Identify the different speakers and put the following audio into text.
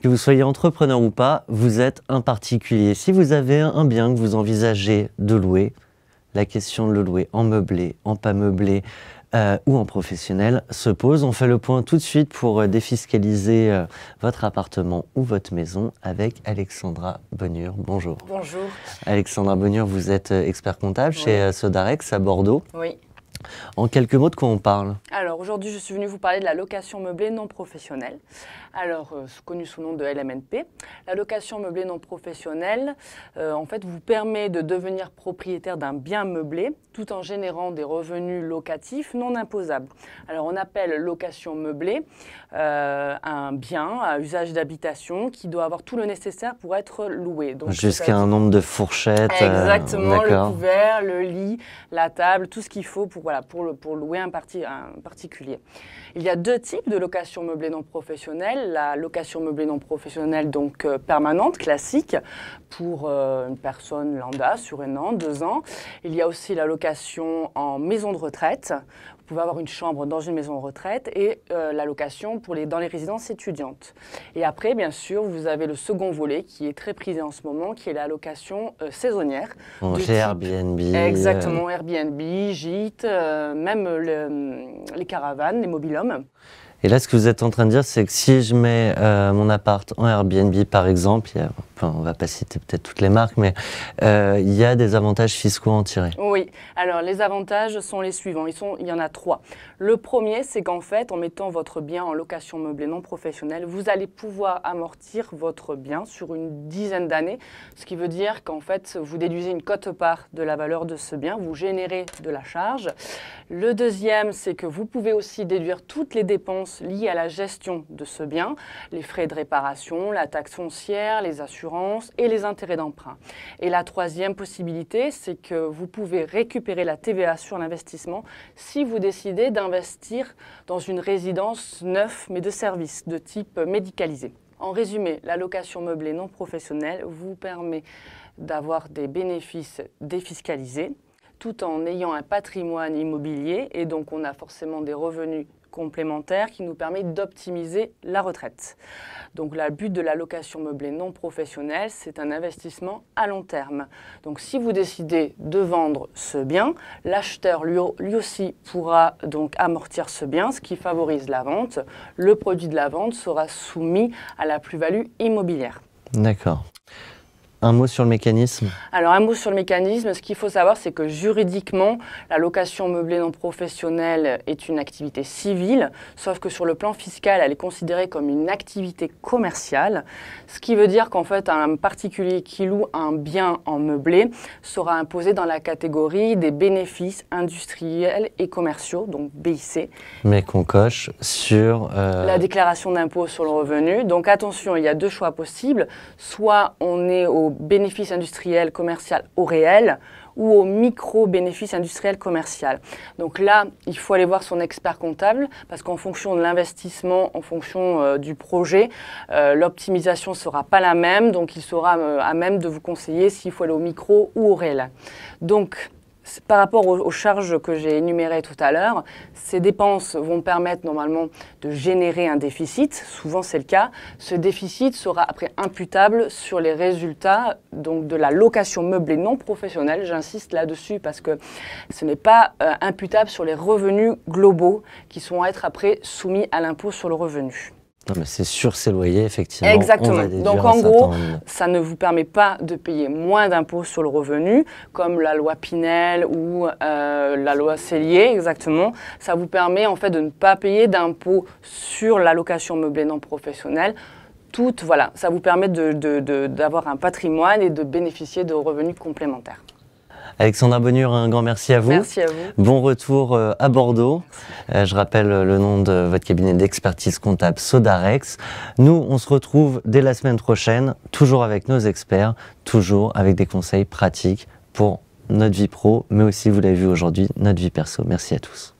Speaker 1: Que vous soyez entrepreneur ou pas, vous êtes un particulier. Si vous avez un bien que vous envisagez de louer, la question de le louer en meublé, en pas meublé ou en professionnel se pose. On fait le point tout de suite pour défiscaliser votre appartement ou votre maison avec Alexandra Bonure. Bonjour.
Speaker 2: Bonjour.
Speaker 1: Alexandra Bonure, vous êtes expert comptable chez Sodarex à Bordeaux.
Speaker 2: Oui.
Speaker 1: En quelques mots, de quoi on parle?
Speaker 2: Alors aujourd'hui, je suis venue vous parler de la location meublée non professionnelle, alors connue sous le nom de LMNP. La location meublée non professionnelle, en fait, vous permet de devenir propriétaire d'un bien meublé tout en générant des revenus locatifs non imposables. Alors on appelle location meublée un bien à usage d'habitation qui doit avoir tout le nécessaire pour être loué.
Speaker 1: Jusqu'à un nombre de fourchettes.
Speaker 2: Exactement, le couvert, le lit, la table, tout ce qu'il faut pour louer un particulier. Il y a deux types de location meublée non professionnelle. La location meublée non professionnelle, donc permanente, classique, pour une personne lambda sur 1 an, 2 ans. Il y a aussi la location en maison de retraite. Vous pouvez avoir une chambre dans une maison de retraite et la location dans les résidences étudiantes. Et après, bien sûr, vous avez le second volet qui est très prisé en ce moment, qui est la location saisonnière.
Speaker 1: Chez Airbnb.
Speaker 2: Exactement, Airbnb, gîtes, même les caravanes, les mobil-homes.
Speaker 1: Et là, ce que vous êtes en train de dire, c'est que si je mets mon appart en Airbnb, par exemple, on ne va pas citer peut-être toutes les marques, mais il y a des avantages fiscaux à en tirer.
Speaker 2: Oui, alors les avantages sont les suivants, il y en a 3. Le premier, c'est qu'en fait, en mettant votre bien en location meublée non professionnelle, vous allez pouvoir amortir votre bien sur une dizaine d'années, ce qui veut dire qu'en fait, vous déduisez une quote-part de la valeur de ce bien, vous générez de la charge. Le deuxième, c'est que vous pouvez aussi déduire toutes les dépenses liées à la gestion de ce bien, les frais de réparation, la taxe foncière, les assurances et les intérêts d'emprunt. Et la troisième possibilité, c'est que vous pouvez récupérer la TVA sur l'investissement si vous décidez d'investir dans une résidence neuve mais de service de type médicalisé. En résumé, la location meublée non professionnelle vous permet d'avoir des bénéfices défiscalisés tout en ayant un patrimoine immobilier et donc on a forcément des revenus complémentaires qui nous permettent d'optimiser la retraite. Donc le but de la location meublée non professionnelle, c'est un investissement à long terme. Donc si vous décidez de vendre ce bien, l'acheteur lui aussi pourra donc amortir ce bien, ce qui favorise la vente. Le produit de la vente sera soumis à la plus-value immobilière.
Speaker 1: D'accord. Un mot sur le mécanisme?
Speaker 2: Alors un mot sur le mécanisme, ce qu'il faut savoir c'est que juridiquement, la location meublée non professionnelle est une activité civile, sauf que sur le plan fiscal, elle est considérée comme une activité commerciale, ce qui veut dire qu'en fait un particulier qui loue un bien en meublé sera imposé dans la catégorie des bénéfices industriels et commerciaux, donc BIC.
Speaker 1: Mais qu'on coche sur...
Speaker 2: La déclaration d'impôt sur le revenu. Donc attention, il y a 2 choix possibles, soit on est au bénéfice industriel commercial au réel ou au micro-bénéfice industriel commercial. Donc là, il faut aller voir son expert comptable parce qu'en fonction de l'investissement, en fonction du projet, l'optimisation ne sera pas la même, donc il sera à même de vous conseiller s'il faut aller au micro ou au réel. Donc, par rapport aux charges que j'ai énumérées tout à l'heure, ces dépenses vont permettre normalement de générer un déficit, souvent c'est le cas. Ce déficit sera après imputable sur les résultats donc, de la location meublée non professionnelle. J'insiste là-dessus parce que ce n'est pas imputable sur les revenus globaux qui sont à être après soumis à l'impôt sur le revenu.
Speaker 1: Non, mais c'est sur ces loyers, effectivement.
Speaker 2: Exactement. Donc en gros, ça ne vous permet pas de payer moins d'impôts sur le revenu, comme la loi Pinel ou la loi Sellier, exactement. Ça vous permet en fait de ne pas payer d'impôts sur la location meublée non professionnelle. Voilà, ça vous permet d'avoir un patrimoine et de bénéficier de revenus complémentaires.
Speaker 1: Alexandra Bonure, un grand merci à vous.
Speaker 2: Merci à vous.
Speaker 1: Bon retour à Bordeaux. Je rappelle le nom de votre cabinet d'expertise comptable Sodarex. Nous, on se retrouve dès la semaine prochaine, toujours avec nos experts, toujours avec des conseils pratiques pour notre vie pro, mais aussi, vous l'avez vu aujourd'hui, notre vie perso. Merci à tous.